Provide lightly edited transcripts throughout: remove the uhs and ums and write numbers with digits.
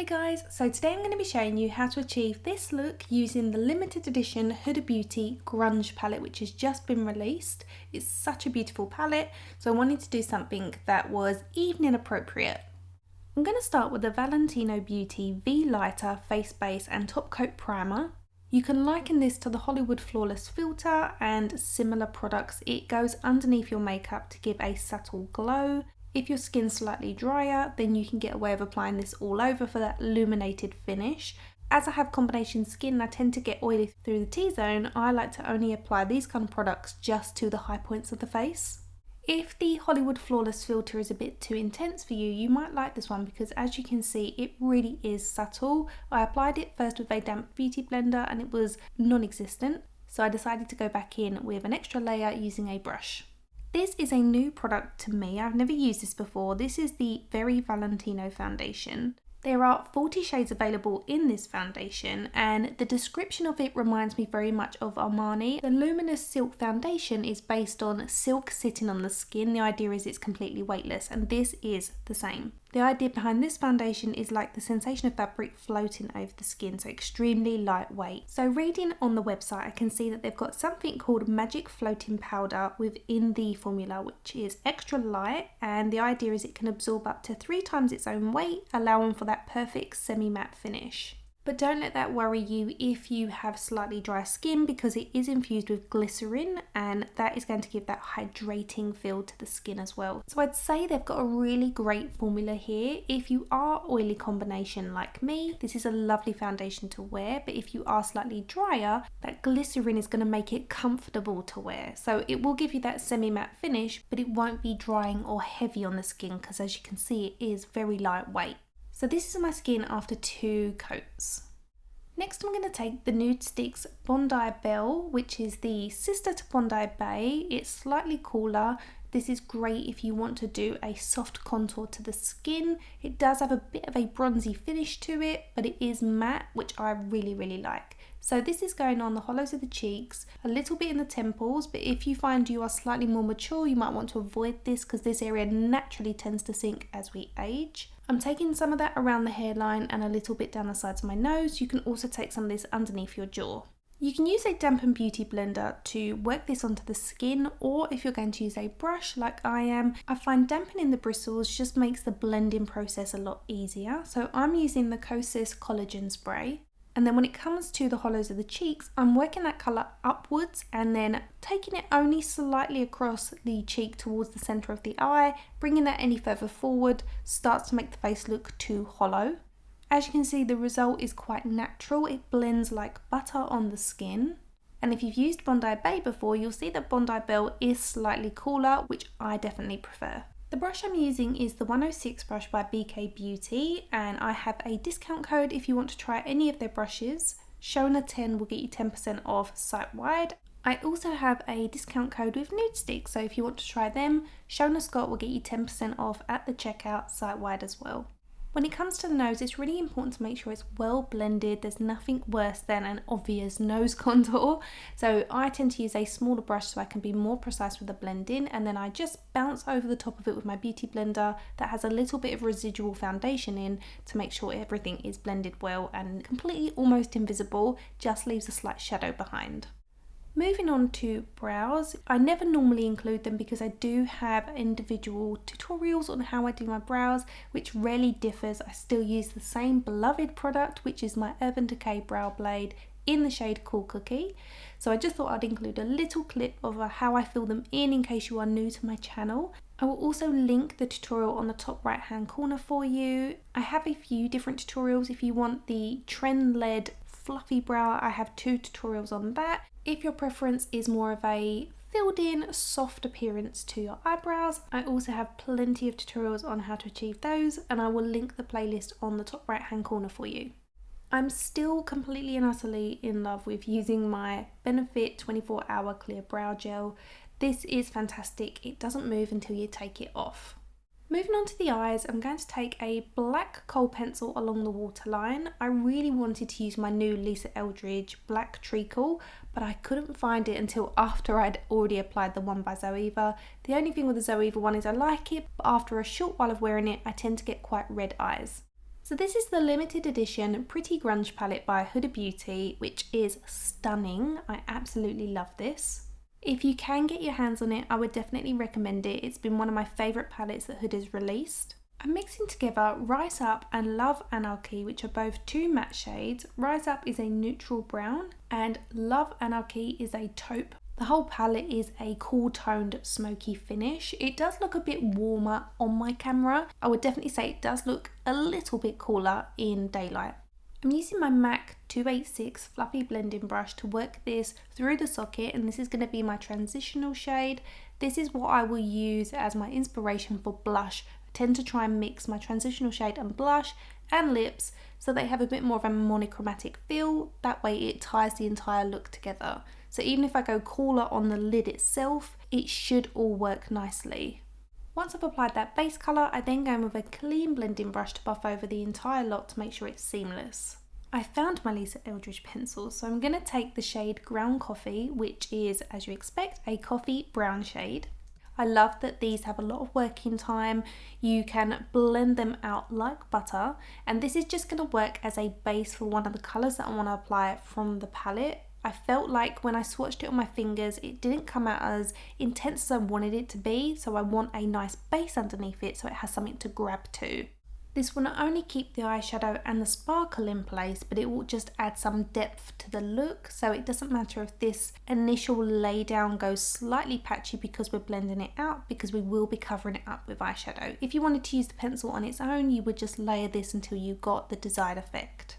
guys, so today I'm going to be showing you how to achieve this look using the limited edition Huda Beauty Grunge palette, which has just been released. It's such a beautiful palette, so I wanted to do something that was evening appropriate. I'm going to start with the Valentino Beauty V Lighter Face Base and Top Coat Primer. You can liken this to the Hollywood Flawless Filter and similar products. It goes underneath your makeup to give a subtle glow. If your skin's slightly drier, then you can get away with applying this all over for that illuminated finish. As I have combination skin and I tend to get oily through the T-zone, I like to only apply these kind of products just to the high points of the face. If the Hollywood Flawless Filter is a bit too intense for you, you might like this one because as you can see, it really is subtle. I applied it first with a damp beauty blender and it was non-existent, so I decided to go back in with an extra layer using a brush. This is a new product to me. I've never used this before. This is the Very Valentino foundation. There are 40 shades available in this foundation and the description of it reminds me very much of Armani. The luminous silk foundation is based on silk sitting on the skin. The idea is it's completely weightless and this is the same. The idea behind this foundation is like the sensation of fabric floating over the skin, so extremely lightweight. So reading on the website, I can see that they've got something called Magic Floating Powder within the formula, which is extra light, and the idea is it can absorb up to 3 times its own weight, allowing for that perfect semi-matte finish. But don't let that worry you if you have slightly dry skin because it is infused with glycerin and that is going to give that hydrating feel to the skin as well. So I'd say they've got a really great formula here. If you are oily combination like me, this is a lovely foundation to wear, but if you are slightly drier, that glycerin is going to make it comfortable to wear. So it will give you that semi-matte finish, but it won't be drying or heavy on the skin because as you can see, it is very lightweight. So this is my skin after 2 coats. Next I'm going to take the Nude Sticks Bondi Belle, which is the sister to Bondi Bay. It's slightly cooler. This is great if you want to do a soft contour to the skin. It does have a bit of a bronzy finish to it, but it is matte, which I really like. So this is going on the hollows of the cheeks, a little bit in the temples, but if you find you are slightly more mature, you might want to avoid this because this area naturally tends to sink as we age. I'm taking some of that around the hairline and a little bit down the sides of my nose. You can also take some of this underneath your jaw. You can use a dampened beauty blender to work this onto the skin, or if you're going to use a brush like I am, I find dampening the bristles just makes the blending process a lot easier. So I'm using the KOSAS Collagen spray. And then when it comes to the hollows of the cheeks, I'm working that colour upwards and then taking it only slightly across the cheek towards the centre of the eye. Bringing that any further forward starts to make the face look too hollow. As you can see, the result is quite natural. It blends like butter on the skin. And if you've used Bondi Bay before, you'll see that Bondi Belle is slightly cooler, which I definitely prefer. The brush I'm using is the 106 brush by Decay Beauty, and I have a discount code if you want to try any of their brushes. Shonagh 10 will get you 10% off site-wide. I also have a discount code with Nude Sticks, so if you want to try them, Shonagh Scott will get you 10% off at the checkout site-wide as well. When it comes to the nose, it's really important to make sure it's well blended. There's nothing worse than an obvious nose contour. So I tend to use a smaller brush so I can be more precise with the blending, and then I just bounce over the top of it with my beauty blender that has a little bit of residual foundation in to make sure everything is blended well and completely almost invisible, just leaves a slight shadow behind. Moving on to brows, I never normally include them because I do have individual tutorials on how I do my brows, which rarely differs. I still use the same beloved product, which is my Urban Decay Brow Blade in the shade Cool Cookie. So I just thought I'd include a little clip of how I fill them in case you are new to my channel. I will also link the tutorial on the top right hand corner for you. I have a few different tutorials. If you want the trend-led fluffy brow, I have 2 tutorials on that. If your preference is more of a filled in soft appearance to your eyebrows, I also have plenty of tutorials on how to achieve those, and I will link the playlist on the top right hand corner for you. I'm still completely and utterly in love with using my Benefit 24-hour clear brow gel. This is fantastic. It doesn't move until you take it off. Moving on to the eyes, I'm going to take a black kohl pencil along the waterline. I really wanted to use my new Lisa Eldridge black treacle, but I couldn't find it until after I'd already applied the one by Zoeva. The only thing with the Zoeva one is I like it, but after a short while of wearing it, I tend to get quite red eyes. So this is the limited edition Pretty Grunge palette by Huda Beauty, which is stunning. I absolutely love this. If you can get your hands on it, I would definitely recommend it. It's been one of my favourite palettes that Huda's released. I'm mixing together Rise Up and Love Anarchy, which are both two matte shades. Rise Up is a neutral brown and Love Anarchy is a taupe. The whole palette is a cool toned smoky finish. It does look a bit warmer on my camera. I would definitely say it does look a little bit cooler in daylight. I'm using my MAC 286 fluffy blending brush to work this through the socket, and this is going to be my transitional shade. This is what I will use as my inspiration for blush. I tend to try and mix my transitional shade and blush and lips so they have a bit more of a monochromatic feel. That way it ties the entire look together. So even if I go cooler on the lid itself, it should all work nicely. Once I've applied that base colour, I then go in with a clean blending brush to buff over the entire lot to make sure it's seamless. I found my Eldridge pencil, so I'm going to take the shade Ground Coffee, which is, as you expect, a coffee brown shade. I love that these have a lot of working time. You can blend them out like butter, and this is just going to work as a base for one of the colours that I want to apply from the palette. I felt like when I swatched it on my fingers, it didn't come out as intense as I wanted it to be, so I want a nice base underneath it so it has something to grab to. This will not only keep the eyeshadow and the sparkle in place, but it will just add some depth to the look, so it doesn't matter if this initial lay down goes slightly patchy because we're blending it out, because we will be covering it up with eyeshadow. If you wanted to use the pencil on its own, you would just layer this until you got the desired effect.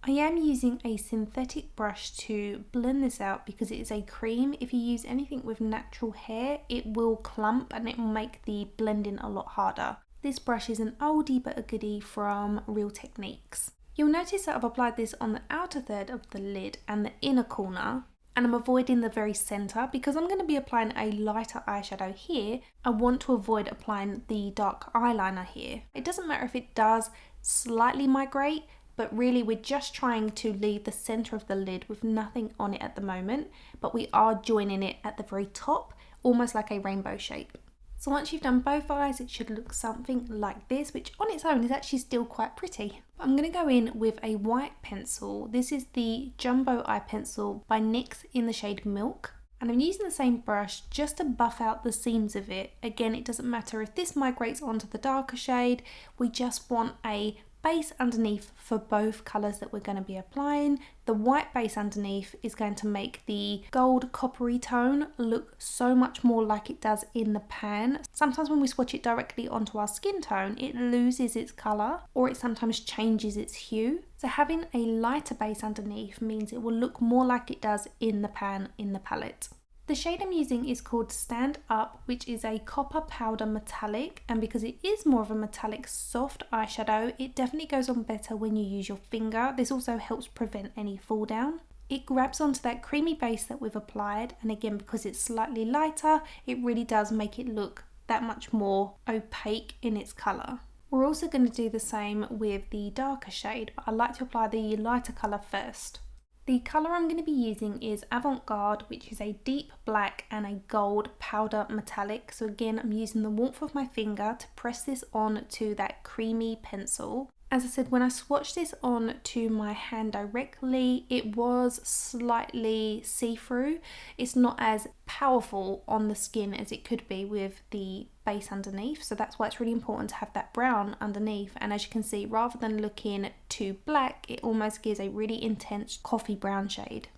I am using a synthetic brush to blend this out because it is a cream. If you use anything with natural hair, it will clump and it will make the blending a lot harder. This brush is an oldie but a goodie from Real Techniques. You'll notice that I've applied this on the outer third of the lid and the inner corner, and I'm avoiding the very centre because I'm going to be applying a lighter eyeshadow here. I want to avoid applying the dark eyeliner here. It doesn't matter if it does slightly migrate, but really we're just trying to leave the centre of the lid with nothing on it at the moment, but we are joining it at the very top, almost like a rainbow shape. So once you've done both eyes, it should look something like this, which on its own is actually still quite pretty. But I'm going to go in with a white pencil. This is the Jumbo Eye Pencil by NYX in the shade Milk. And I'm using the same brush just to buff out the seams of it. Again, it doesn't matter if this migrates onto the darker shade, we just want a base underneath for both colours that we're going to be applying. The white base underneath is going to make the gold coppery tone look so much more like it does in the pan. Sometimes when we swatch it directly onto our skin tone, it loses its colour or it sometimes changes its hue. So having a lighter base underneath means it will look more like it does in the pan in the palette. The shade I'm using is called Stand Up, which is a copper powder metallic, and because it is more of a metallic soft eyeshadow, it definitely goes on better when you use your finger. This also helps prevent any fall down. It grabs onto that creamy base that we've applied, and again, because it's slightly lighter, it really does make it look that much more opaque in its colour. We're also going to do the same with the darker shade, but I like to apply the lighter colour first. The colour I'm going to be using is Avant Garde, which is a deep black and a gold powder metallic. So again, I'm using the warmth of my finger to press this on to that creamy pencil. As I said, when I swatched this on to my hand directly, it was slightly see-through. It's not as powerful on the skin as it could be with the base underneath. So that's why it's really important to have that brown underneath. And as you can see, rather than looking too black, it almost gives a really intense coffee brown shade.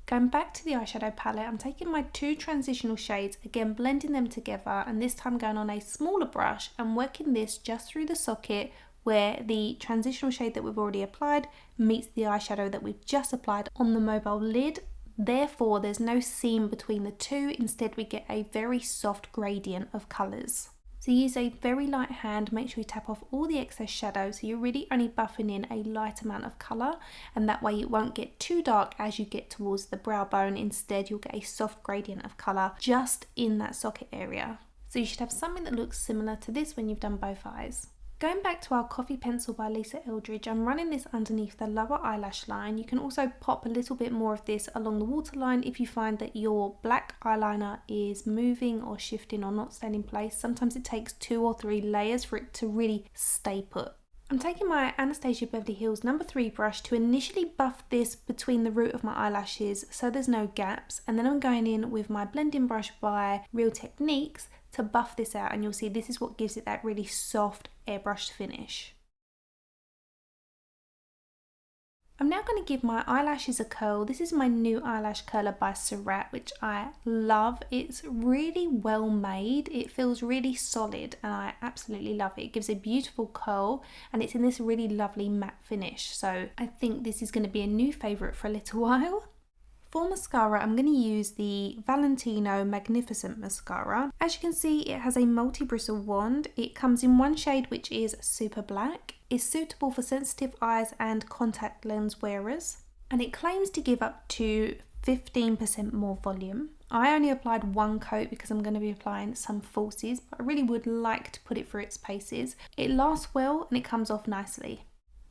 Going back to the eyeshadow palette, I'm taking my two transitional shades, again blending them together, and this time going on a smaller brush and working this just through the socket where the transitional shade that we've already applied meets the eyeshadow that we've just applied on the mobile lid. Therefore, there's no seam between the two. Instead, we get a very soft gradient of colours. So use a very light hand, make sure you tap off all the excess shadow so you're really only buffing in a light amount of colour, and that way it won't get too dark as you get towards the brow bone. Instead, you'll get a soft gradient of colour just in that socket area. So you should have something that looks similar to this when you've done both eyes. Going back to our coffee pencil by Eldridge, I'm running this underneath the lower eyelash line. You can also pop a little bit more of this along the waterline if you find that your black eyeliner is moving or shifting or not staying in place. Sometimes it takes 2 or 3 layers for it to really stay put. I'm taking my Anastasia Beverly Hills number 3 brush to initially buff this between the root of my eyelashes so there's no gaps, and then I'm going in with my blending brush by Real Techniques to buff this out, and you'll see this is what gives it that really soft airbrushed finish. I'm now going to give my eyelashes a curl. This is my new eyelash curler by Surratt, which I love. It's really well made. It feels really solid and I absolutely love it. It gives a beautiful curl and it's in this really lovely matte finish. So I think this is going to be a new favourite for a little while. For mascara, I'm going to use the Valentino Magnificent Mascara. As you can see, it has a multi-bristle wand. It comes in one shade which is super black. It's suitable for sensitive eyes and contact lens wearers. And it claims to give up to 15% more volume. I only applied one coat because I'm going to be applying some falsies, but I really would like to put it through its paces. It lasts well and it comes off nicely.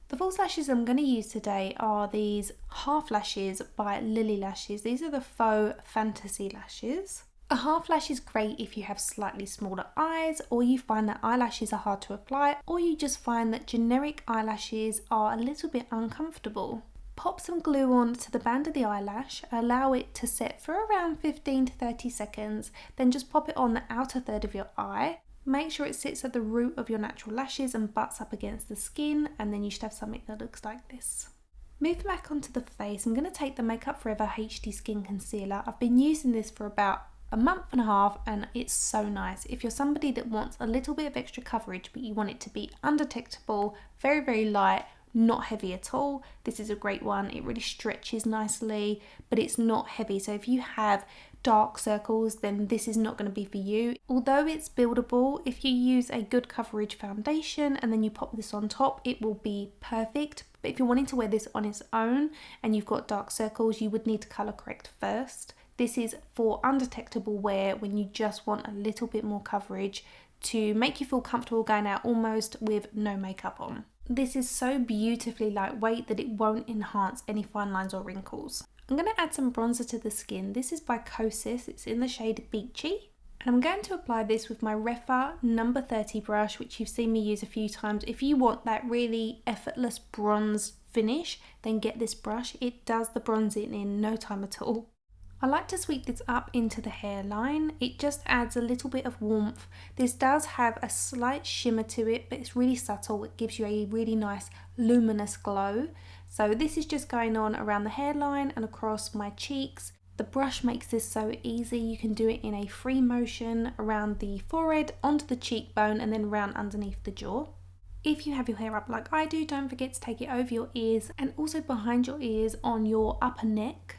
The false lashes I'm going to use today are these half lashes by Lilly Lashes. These are the faux fantasy lashes. A half lash is great if you have slightly smaller eyes, or you find that eyelashes are hard to apply, or you just find that generic eyelashes are a little bit uncomfortable. Pop some glue on to the band of the eyelash, allow it to set for around 15 to 30 seconds, then just pop it on the outer third of your eye. Make sure it sits at the root of your natural lashes and butts up against the skin, and then you should have something that looks like this. Moving back onto the face, I'm going to take the Makeup Forever HD Skin Concealer. I've been using this for about a month and a half and it's so nice. If you're somebody that wants a little bit of extra coverage but you want it to be undetectable, very, very light, not heavy at all, this is a great one. It really stretches nicely, but it's not heavy. So if you have dark circles, then this is not going to be for you. Although it's buildable, if you use a good coverage foundation and then you pop this on top, it will be perfect. But if you're wanting to wear this on its own and you've got dark circles, you would need to colour correct first. This is for undetectable wear when you just want a little bit more coverage to make you feel comfortable going out almost with no makeup on. This is so beautifully lightweight that it won't enhance any fine lines or wrinkles. I'm going to add some bronzer to the skin. This is by KOSAS. It's in the shade Beachy. And I'm going to apply this with my Refa number 30 brush, which you've seen me use a few times. If you want that really effortless bronze finish, then get this brush. It does the bronzing in no time at all. I like to sweep this up into the hairline. It just adds a little bit of warmth. This does have a slight shimmer to it, but it's really subtle. It gives you a really nice luminous glow. So this is just going on around the hairline and across my cheeks. The brush makes this so easy. You can do it in a free motion around the forehead, onto the cheekbone, and then around underneath the jaw. If you have your hair up like I do, don't forget to take it over your ears and also behind your ears on your upper neck.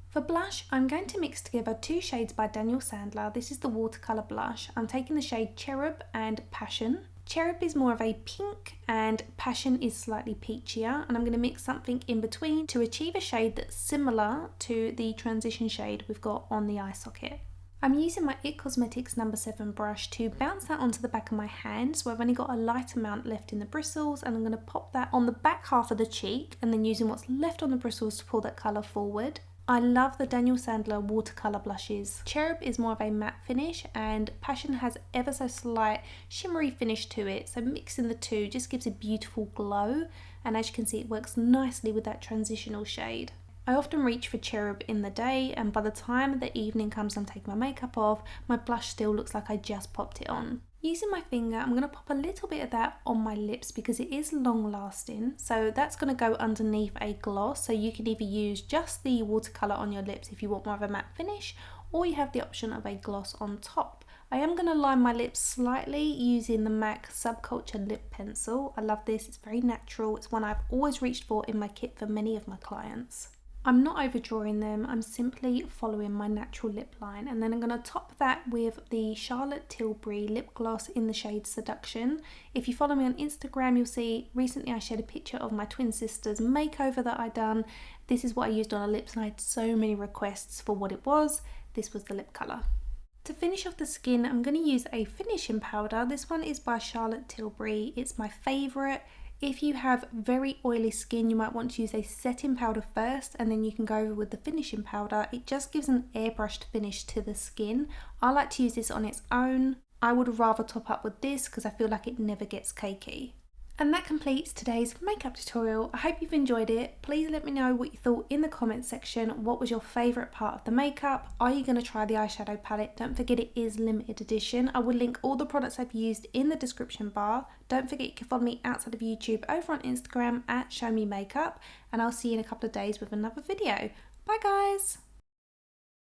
For blush, I'm going to mix together two shades by Daniel Sandler. This is the watercolour blush. I'm taking the shade Cherub and Passion. Cherub is more of a pink and Passion is slightly peachier, and I'm going to mix something in between to achieve a shade that's similar to the transition shade we've got on the eye socket. I'm using my IT Cosmetics number 7 brush to bounce that onto the back of my hand, so I've only got a light amount left in the bristles, and I'm going to pop that on the back half of the cheek and then using what's left on the bristles to pull that colour forward. I love the Daniel Sandler watercolour blushes. Cherub is more of a matte finish and Passion has ever so slight shimmery finish to it, so mixing the two just gives a beautiful glow, and as you can see it works nicely with that transitional shade. I often reach for Cherub in the day, and by the time the evening comes and I'm taking my makeup off, my blush still looks like I just popped it on. Using my finger, I'm going to pop a little bit of that on my lips because it is long lasting. So that's going to go underneath a gloss. So you can either use just the watercolour on your lips if you want more of a matte finish, or you have the option of a gloss on top. I am going to line my lips slightly using the MAC Subculture Lip Pencil. I love this, it's very natural. It's one I've always reached for in my kit for many of my clients. I'm not overdrawing them, I'm simply following my natural lip line, and then I'm going to top that with the Charlotte Tilbury lip gloss in the shade Seduction. If you follow me on Instagram, you'll see recently I shared a picture of my twin sister's makeover that I done. This is what I used on her lips and I had so many requests for what it was. This was the lip colour. To finish off the skin, I'm going to use a finishing powder. This one is by Charlotte Tilbury. It's my favourite. If you have very oily skin, you might want to use a setting powder first and then you can go over with the finishing powder. It just gives an airbrushed finish to the skin. I like to use this on its own. I would rather top up with this because I feel like it never gets cakey. And that completes today's makeup tutorial. I hope you've enjoyed it. Please let me know what you thought in the comments section. What was your favourite part of the makeup? Are you going to try the eyeshadow palette? Don't forget it is limited edition. I will link all the products I've used in the description bar. Don't forget you can follow me outside of YouTube over on Instagram at Show Me Makeup. And I'll see you in a couple of days with another video. Bye guys!